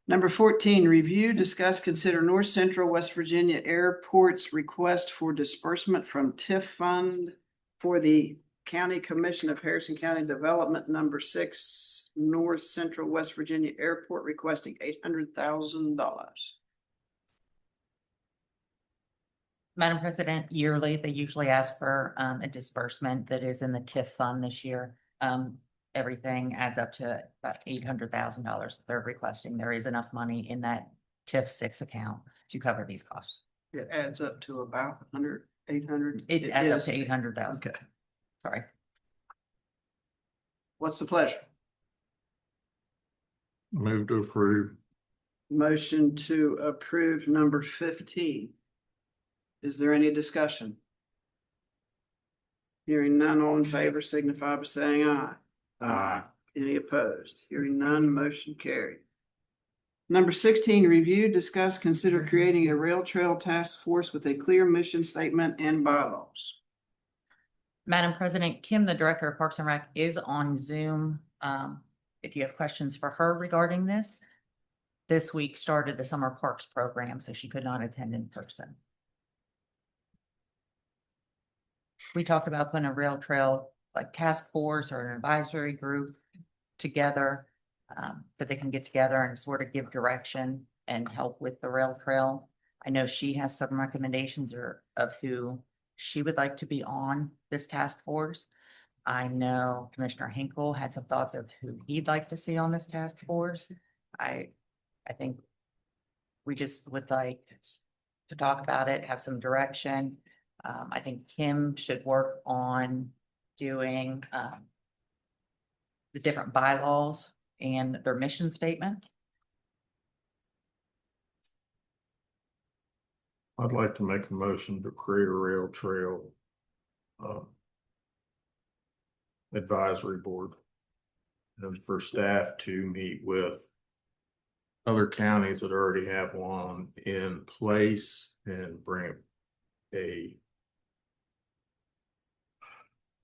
Number 14, review, discuss, consider North Central West Virginia Airport's request for disbursement from TIF fund for the County Commission of Harrison County Development Number 6, North Central West Virginia Airport, requesting $800,000. Madam President, yearly, they usually ask for a disbursement that is in the TIF fund this year. Everything adds up to about $800,000 that they're requesting. There is enough money in that TIF 6 account to cover these costs. It adds up to about 800. It adds up is. to 800,000. Okay. Sorry. What's the pleasure? move to approve. Motion to approve number 15. Is there any discussion? Hearing none, all in favor signify by saying aye. Aye. Any opposed? Hearing none, motion carried. Number 16, review, discuss, consider creating a rail trail task force with a clear mission statement and bylaws. Madam President, Kim, the Director of Parks and Rec, is on Zoom. If you have questions for her regarding this week started the summer parks program, so she could not attend in person. We talked about putting a rail trail like task force or an advisory group together, that they can get together and sort of give direction and help with the rail trail. I know she has some recommendations of who she would like to be on this task force. I know Commissioner Hinkle had some thoughts of who he'd like to see on this task force. I think we just would like to talk about it, have some direction. I think Kim should work on doing the different bylaws and their mission statement. I'd like to make a motion to create a rail trail advisory board. And for staff to meet with other counties that already have one in place and bring a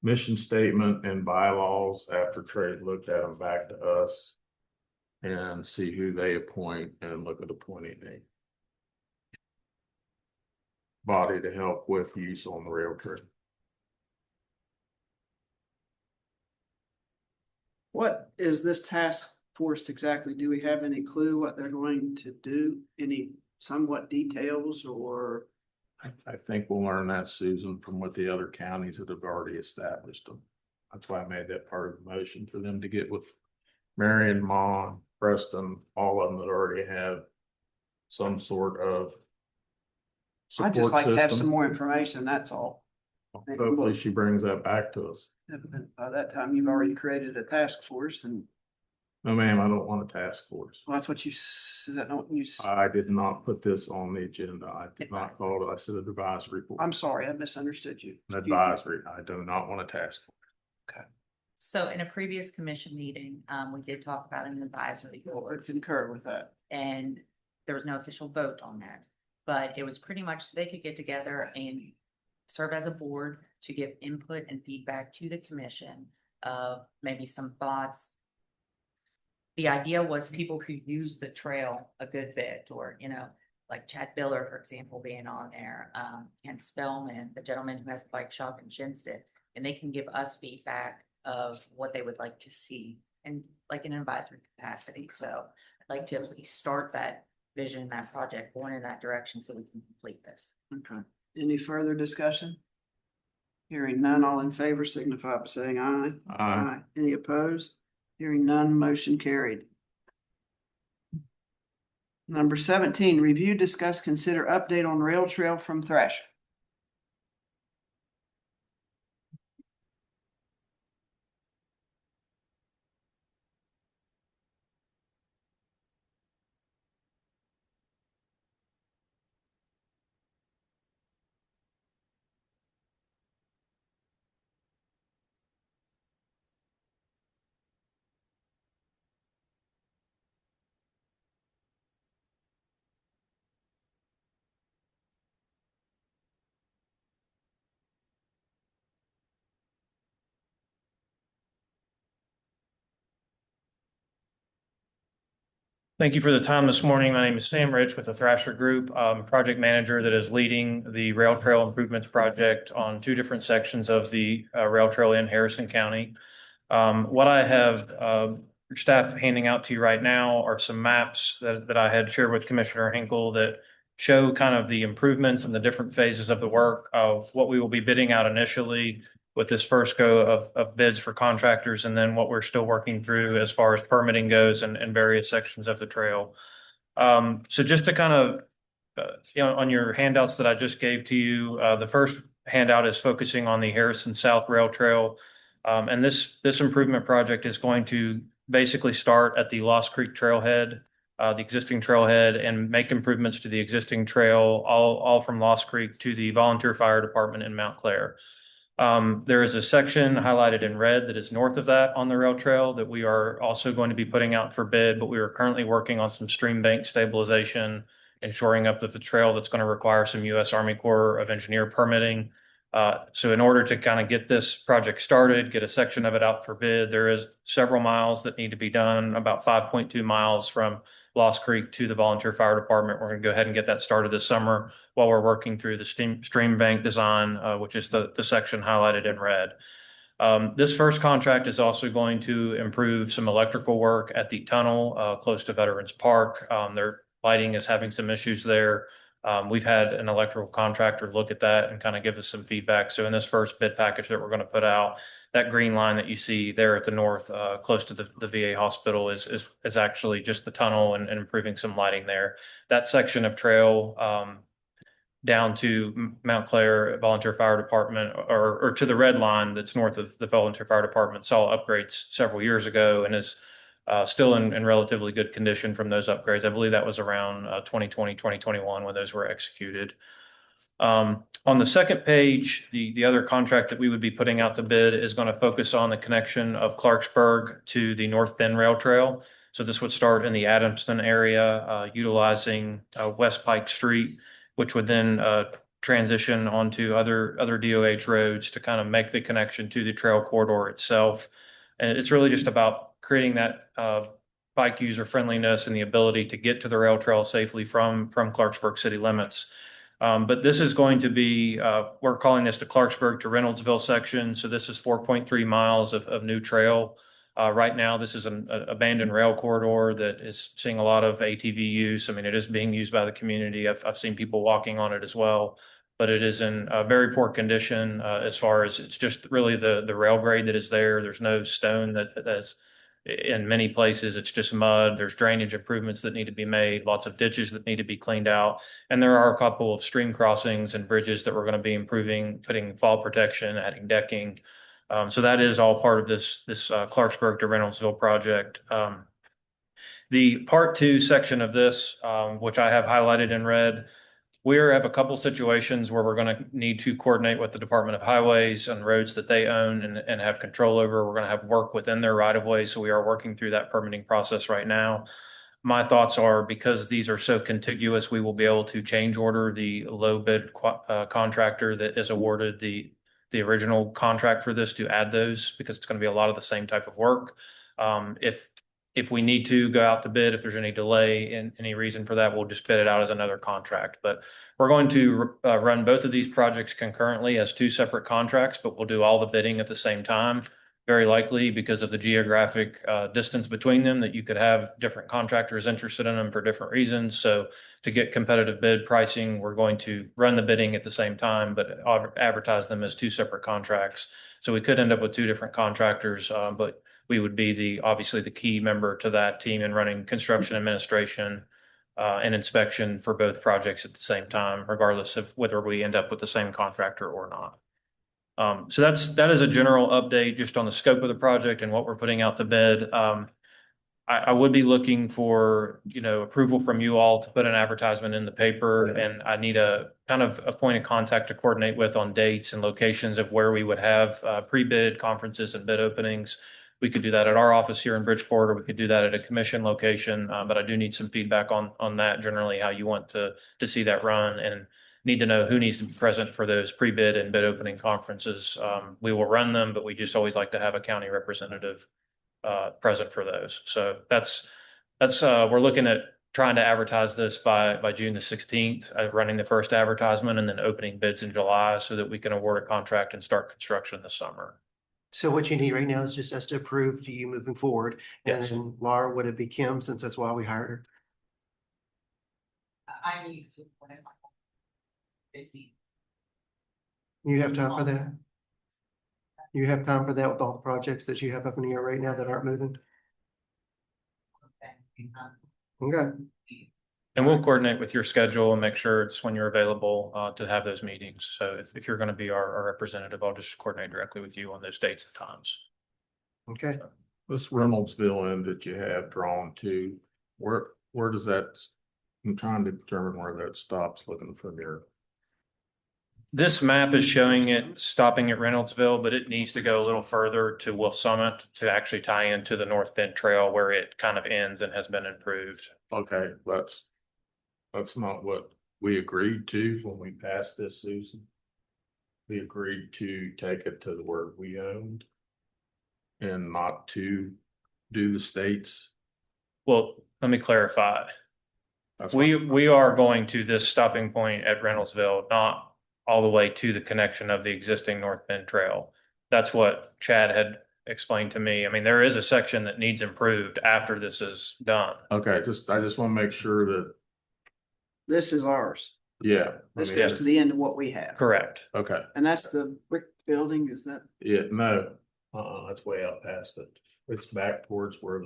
mission statement and bylaws after Trey looked at them back to us and see who they appoint and look at appointing a body to help with use on the rail trail. What is this task force exactly? Do we have any clue what they're going to do? Any somewhat details or? I think we'll learn that, Susan, from what the other counties that have already established them. That's why I made that part of the motion for them to get with Marion, Mon, Preston, all of them that already have some sort of I'd just support like to have some system. more information, that's all. Hopefully she brings that back to us. By that time, you've already created a task force and, No, ma'am, I don't want a task force. well, that's what is that not you? I did not put this on the agenda. I did not call it. I said advisory board. I'm sorry, I misunderstood you. Advisory. I do not want a task force. So in a previous commission meeting, we did talk about an advisory I board, concur with that. and there was no official vote on that. But it was pretty much so they could get together and serve as a board to give input and feedback to the commission of maybe some thoughts. The idea was people who use the trail a good bit, or, like Chad Biller, for example, being on there, Ken Spellman, the gentleman who has the bike shop in Shinsted, and they can give us feedback of what they would like to see in like an advisory capacity. So I'd like to at least start that vision, that project going in that direction so we can complete this. Okay. Any further discussion? Hearing none, all in favor signify by saying aye. Aye. Any opposed? Hearing none, motion carried. Number 17, review, discuss, consider update on rail trail from Thrasher. Thank you for the time this morning. My name is Sam Rich with the Thrasher Group. I'm a project manager that is leading the Rail Trail Improvements Project on two different sections of the rail trail in Harrison County. What I have staff handing out to you right now are some maps that I had shared with Commissioner Hinkle that show kind of the improvements and the different phases of the work of what we will be bidding out initially with this first go of bids for contractors, and then what we're still working through as far as permitting goes and various sections of the trail. So just to kind of, on your handouts that I just gave to you, the first handout is focusing on the Harrison South Rail Trail. And this improvement project is going to basically start at the Lost Creek Trailhead, the existing trailhead, and make improvements to the existing trail, all from Lost Creek to the Volunteer Fire Department in Mount Clair. There is a section highlighted in red that is north of that on the rail trail that we are also going to be putting out for bid, but we are currently working on some stream bank stabilization and shoring up the trail that's going to require some U.S. Army Corps of Engineer permitting. So in order to kind of get this project started, get a section of it out for bid, there is several miles that need to be done, about 5.2 miles from Lost Creek to the Volunteer Fire Department. We're going to go ahead and get that started this summer while we're working through the stream bank design, which is the section highlighted in red. This first contract is also going to improve some electrical work at the tunnel close to Veterans Park. Their lighting is having some issues there. We've had an electrical contractor look at that and kind of give us some feedback. So in this first bid package that we're going to put out, that green line that you see there at the north, close to the VA hospital is actually just the tunnel and improving some lighting there. That section of trail down to Mount Clair Volunteer Fire Department or to the red line that's north of the Volunteer Fire Department saw upgrades several years ago and is still in relatively good condition from those upgrades. I believe that was around 2020, 2021 when those were executed. On the second page, the other contract that we would be putting out to bid is going to focus on the connection of Clarksburg to the North Bend Rail Trail. So this would start in the Adamston area, utilizing West Pike Street, which would then transition onto other DOH roads to kind of make the connection to the trail corridor itself. And it's really just about creating that bike user friendliness and the ability to get to the rail trail safely from Clarksburg city limits. But this is going to be, we're calling this the Clarksburg to Reynoldsville section. So this is 4.3 miles of new trail. Right now, this is an abandoned rail corridor that is seeing a lot of ATV use. I mean, it is being used by the community. I've seen people walking on it as well, but it is in a very poor condition as far as it's just really the rail grade that is there. There's no stone that's in many places. It's just mud. There's drainage improvements that need to be made, lots of ditches that need to be cleaned out. And there are a couple of stream crossings and bridges that we're going to be improving, putting fall protection, adding decking. So that is all part of this Clarksburg to Reynoldsville project. The part two section of this, which I have highlighted in red, we have a couple situations where we're going to need to coordinate with the Department of Highways and roads that they own and have control over. We're going to have work within their right of way. So we are working through that permitting process right now. My thoughts are because these are so contiguous, we will be able to change order the low bid contractor that is awarded the original contract for this to add those because it's going to be a lot of the same type of work. If we need to go out to bid, if there's any delay in any reason for that, we'll just bid it out as another contract. But we're going to run both of these projects concurrently as two separate contracts, but we'll do all the bidding at the same time. Very likely because of the geographic distance between them that you could have different contractors interested in them for different reasons. So to get competitive bid pricing, we're going to run the bidding at the same time, but advertise them as two separate contracts. So we could end up with two different contractors, but we would be obviously the key member to that team in running construction administration and inspection for both projects at the same time, regardless of whether we end up with the same contractor or not. So that is a general update just on the scope of the project and what we're putting out to bid. I would be looking for, approval from you all to put an advertisement in the paper, and I need a kind of a point of contact to coordinate with on dates and locations of where we would have pre-bid conferences and bid openings. We could do that at our office here in Bridgeport, or we could do that at a commission location. But I do need some feedback on that, generally how you want to see that run, and need to know who needs to be present for those pre-bid and bid opening conferences. We will run them, but we just always like to have a county representative present for those. So that's That's, we're looking at trying to advertise this by June the 16th, running the first advertisement and then opening bids in July so that we can award a contract and start construction this summer. So what you need right now is just us to approve you moving forward. And Yes. then Laura, would it be Kim, since that's why we hired her? I need to. 50. You have time for that? You have time for that with all the projects that you have up in the air right now that aren't moving? Okay. And we'll coordinate with your schedule and make sure it's when you're available to have those meetings. So if you're going to be our representative, I'll just coordinate directly with you on those dates and times. Okay. This Reynoldsville end that you have drawn to, where does that, I'm trying to determine where that stops looking from here. This map is showing it stopping at Reynoldsville, but it needs to go a little further to Wolf Summit to actually tie into the North Bend Trail where it kind of ends and has been improved. Okay, that's not what we agreed to when we passed this, Susan. We agreed to take it to the word we owned and not to do the states. Well, let me clarify. That's We are going to this stopping point at Reynoldsville, not all the way to the connection of the existing North Bend Trail. That's what Chad had explained to me. I mean, there is a section that needs improved after this is done. Okay, I just want to make sure that, This is ours. yeah. I This mean, goes to the end of what we have. Correct. Okay, And that's the brick building, is that? yeah, no, that's way out past it. It's back towards where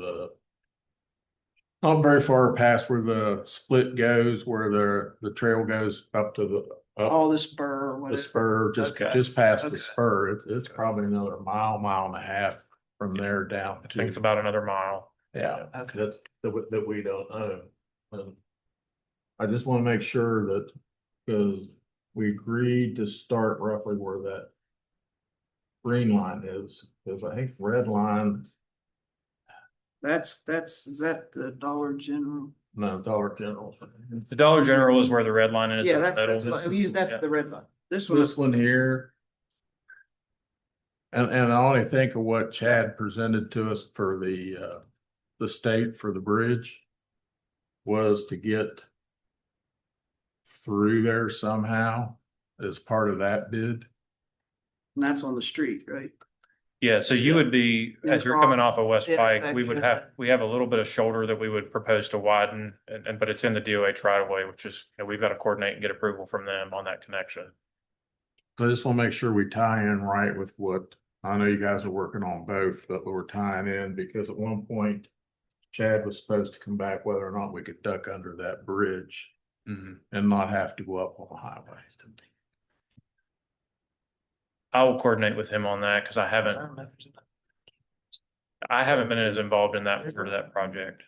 not very far past where the split goes, where the trail goes up to the, up All the spur or the whatever? spur, Okay. just past Okay. the spur. It's probably another mile and a half from there down I think to, it's about another mile. yeah, Okay. that's that we don't own. I just want to make sure that, because we agreed to start roughly where that green line is, because I think red line, Is that the Dollar General? no, Dollar General. The Dollar General is where the red line is. Yeah, in the that's middle. that's Yeah. the red line. This one, This one here. And I only think of what Chad presented to us for the state for the bridge was to get through there somehow as part of that bid. and that's on the street, right? Yeah, so you would be, Yeah, as you're coming off of West yeah, Pike, we have a little bit of shoulder that we would propose to widen, but it's in the DOH right of way, which is, we've got to coordinate and get approval from them on that connection. So I just want to make sure we tie in right with what, I know you guys are working on both, but we're tying in because at one point Chad was supposed to come back whether or not we could duck under that bridge and not have to go up on the highway. I will coordinate with him on that because I haven't been as involved in that part of that project.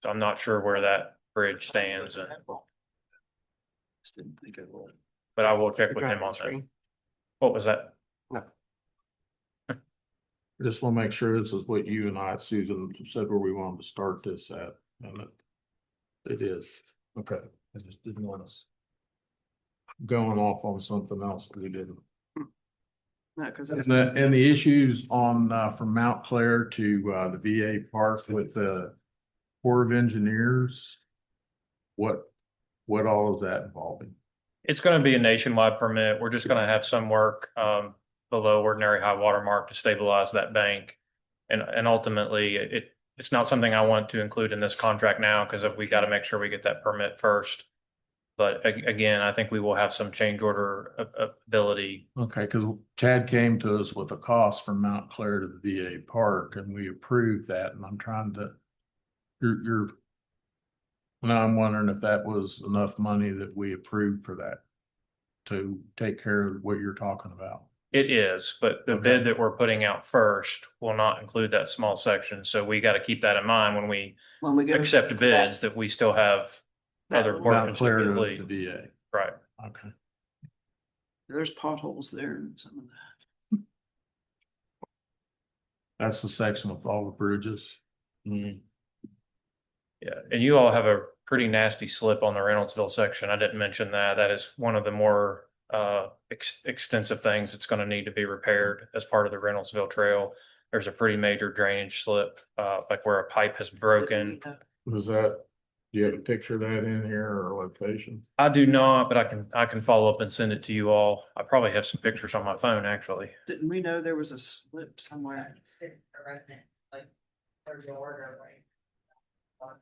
So I'm not sure where that bridge stands, Just didn't think it would. but I will check with him on that. What was that? I just want to make sure this is what you and I, Susan, said where we wanted to start this at, and it is. Okay, I just didn't want us going off on something else that we didn't. No, because And the issues on, from Mount Clair to, the VA park with the Corps of Engineers, what all is that involving? It's going to be a nationwide permit. We're just going to have some work below ordinary high water mark to stabilize that bank. And ultimately, it's not something I want to include in this contract now because we got to make sure we get that permit first. But again, I think we will have some change order ability. Okay, because Chad came to us with a cost from Mount Clair to the VA park and we approved that, and I'm trying to, now I'm wondering if that was enough money that we approved for that to take care of what you're talking about. It is, but the bid that we're putting out first will not include that small section. So we got to keep that in mind when we go accept bids, that we still have other Mount portions Clair to to complete. the VA. Right. Okay. there's potholes there and some of that. That's the section with all the bridges. Yeah, and you all have a pretty nasty slip on the Reynoldsville section. I didn't mention that. That is one of the more extensive things that's going to need to be repaired as part of the Reynoldsville Trail. there's a pretty major drainage slip, like where a pipe has broken. Was that, do you have a picture of that in here or location? I do not, but I can follow up and send it to you all. I probably have some pictures on my phone, actually. Didn't we know there was a slip somewhere?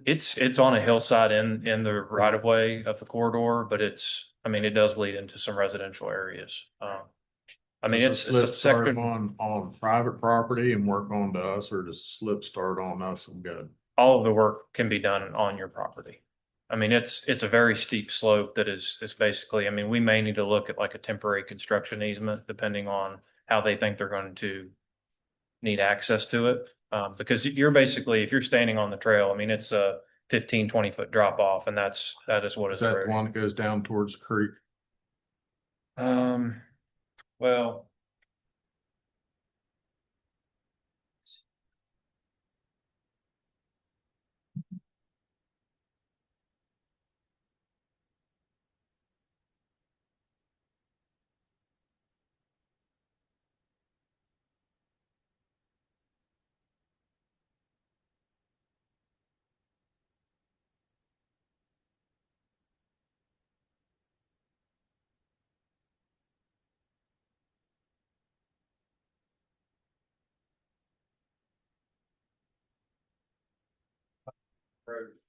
It's on a hillside in the right of way of the corridor, but I mean, it does lead into some residential areas. I mean, Does it's the a slip start section, on private property and work on to us, or does the slip start on us and go? all of the work can be done on your property. I mean, it's a very steep slope that is basically, I mean, we may need to look at like a temporary construction easement depending on how they think they're going to need access to it. Because you're basically, if you're standing on the trail, I mean, it's a 15-20 foot drop off, and that is what Is it's. that the one that goes down towards the creek? Well.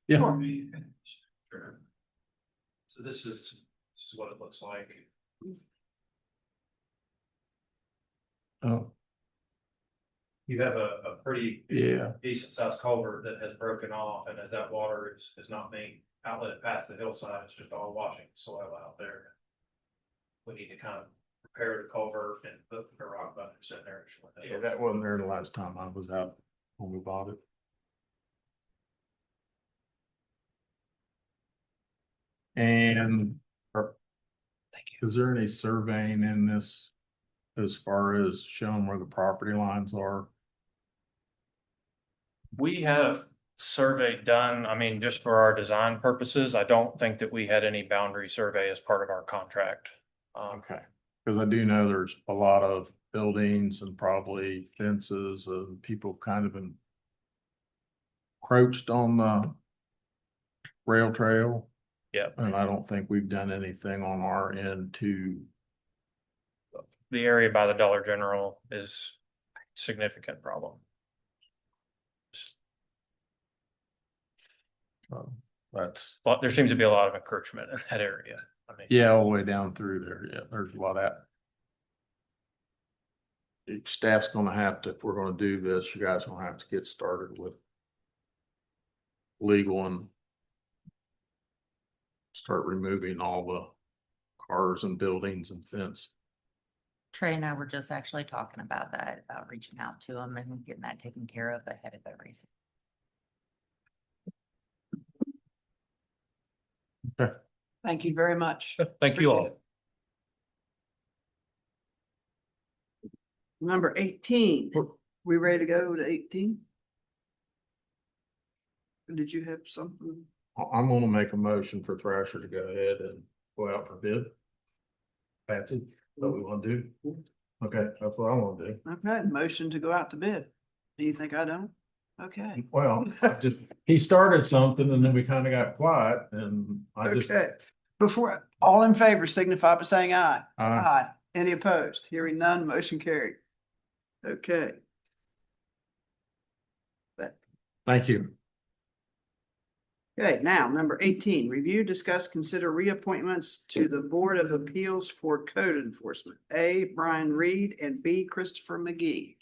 Yeah. Sure. So this is what it looks like. Oh, You have a pretty yeah. decent sized culvert that has broken off, and as that water is not being outlet past the hillside, it's just all washing soil out there. We need to kind of repair the culvert and put the rock butters in there. Yeah, that wasn't there the last time I was out when we bought it. And is there any surveying in this as far as showing where the property lines are? We have survey done, I mean, just for our design purposes. I don't think that we had any boundary survey as part of our contract. Okay, because I do know there's a lot of buildings and probably fences and people kind of encroached on the rail trail. Yeah. And I don't think we've done anything on our end to. The area by the Dollar General is a significant problem. That's, But there seems to be a lot of encroachment in that area. I mean, yeah, all the way down through there. Yeah, there's a lot of that. The staff's gonna have to, if we're gonna do this, you guys are gonna have to get started with legal and start removing all the cars and buildings and fence. Trey and I were just actually talking about that, about reaching out to them and getting that taken care of ahead of everything. Okay. Thank you very much. thank you all. Number 18, we ready to go to 18? Did you have something? I'm gonna make a motion for Thrasher to go ahead and go out for bid. Patsy, what we wanna do? Okay, that's what I wanna do. Okay, motion to go out to bid. Do you think I don't? Okay. Well, he started something and then we kind of got quiet and I just. Okay, before, all in favor signify by saying aye. Aye. Any opposed? Hearing none, motion carried. Okay. Thank you. Okay, now, number 18, review, discuss, consider reappointments to the Board of Appeals for Code Enforcement. A, Brian Reed, and B, Christopher McGee.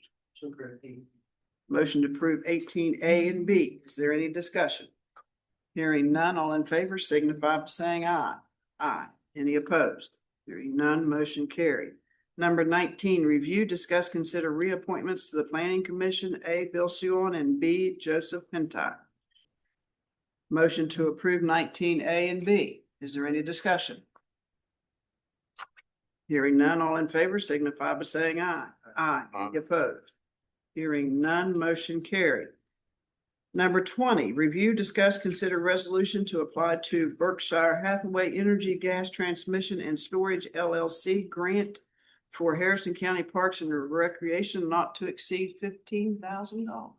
Motion to approve 18A and B. Is there any discussion? Hearing none, all in favor signify by saying aye. Aye. Any opposed? Hearing none, motion carried. Number 19, review, discuss, consider reappointments to the Planning Commission. A, Bill Sewell, and B, Joseph Pintock. Motion to approve 19A and B. Is there any discussion? Hearing none, all in favor signify by saying aye. Aye. Any opposed? Hearing none, motion carried. Number 20, review, discuss, consider resolution to apply to Berkshire Hathaway Energy Gas Transmission and Storage LLC grant for Harrison County Parks and Recreation not to exceed $15,000.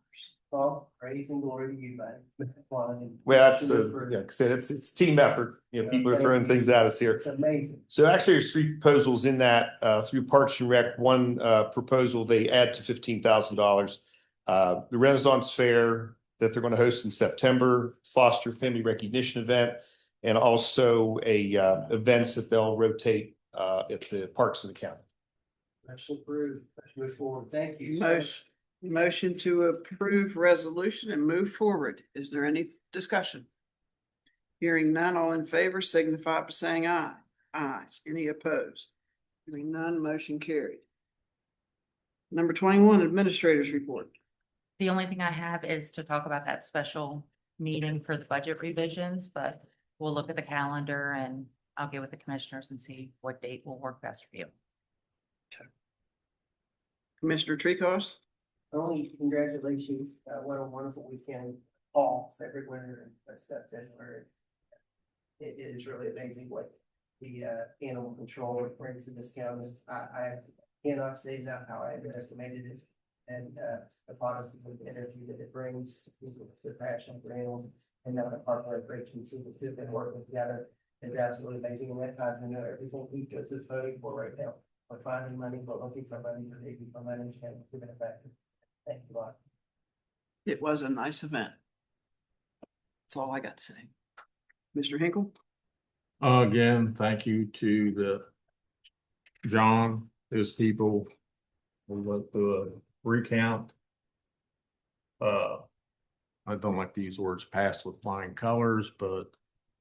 All praise and glory to you, buddy. Well, that's like I said, it's team effort. You know, people are throwing things at us here. It's amazing. So actually, there's three proposals in that, through Parks and Rec. One, proposal, they add to $15,000. The Renaissance Fair that they're going to host in September, Foster Family Recognition Event, and also events that they'll rotate, at the parks in the county. Motion approved. Let's move forward. Thank you. Motion to approve resolution and move forward. Is there any discussion? Hearing none, all in favor signify by saying aye. Aye. Any opposed? Hearing none, motion carried. Number 21, Administrators Report. The only thing I have is to talk about that special meeting for the budget revisions, but we'll look at the calendar and I'll get with the commissioners and see what date will work best for you. Commissioner Treecost? Only congratulations. What a wonderful weekend. Falls every winter and that stuff's everywhere. It is really amazing what the animal control brings to this county. I cannot say enough how I underestimated it. And the positive energy that it brings to people, the passion for animals, and now the Park and Recreation team that's been working together is absolutely amazing. And that ties into everything we go to the voting for right now. We're finding money, we're looking for money, we're looking for money, and we're gonna back it. Thank you a lot. It was a nice event. That's all I got to say. Mr. Hinkle? Again, thank you to John, his people. We went through a recount. I don't like to use words passed with flying colors, but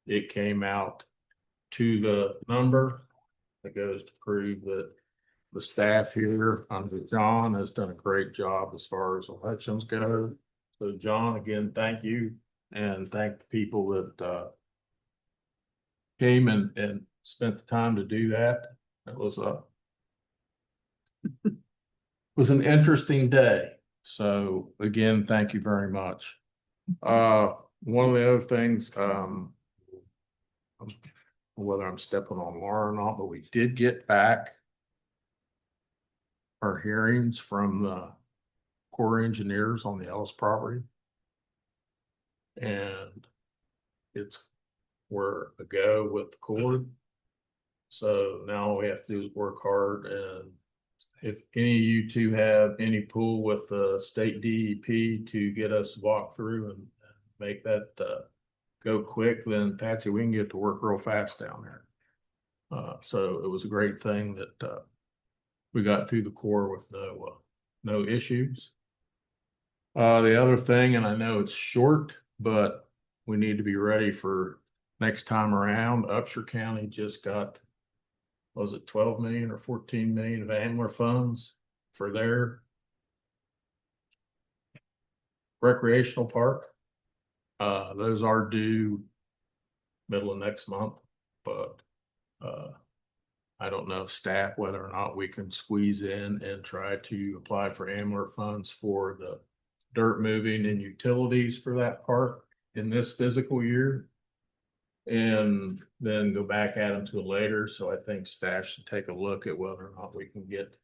it came out to the number that goes to prove that the staff here under John has done a great job as far as elections go. So John, again, thank you, and thank the people that came and spent the time to do that. It was an interesting day. So again, thank you very much. One of the other things, whether I'm stepping on Laura or not, but we did get back our hearings from the Corps of Engineers on the Ellis property. And we're a go with the Corps. So now all we have to do is work hard, and if any of you two have any pull with the state DEP to get us walk through and make that go quick, then Patsy, we can get to work real fast down there. So it was a great thing that we got through the Corps with no issues. The other thing, and I know it's short, but we need to be ready for next time around. Upshur County just got, was it 12 million or 14 million of AMLR funds for their recreational park. Those are due middle of next month, but I don't know if staff, whether or not we can squeeze in and try to apply for AMLR funds for the dirt moving and utilities for that park in this fiscal year, and then go back at them to it later. So I think staff should take a look at whether or not we can get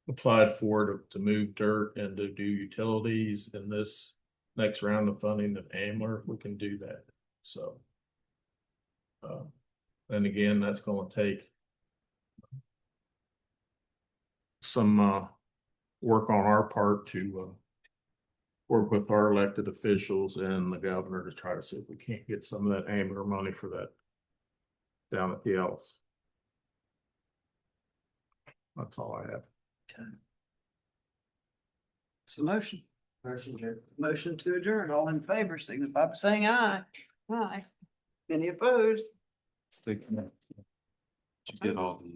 applied for to move dirt and to do utilities in this next round of funding of AMLR, if we can do that. So and again, that's going to take some work on our part to work with our elected officials and the governor to try to see if we can't get some of that AMLR money for that down at the Ellis. That's all I have. Okay. It's a motion. Motion adjourned. Motion to adjourn. All in favor, signify by saying aye. Aye. Any opposed? Did you get all the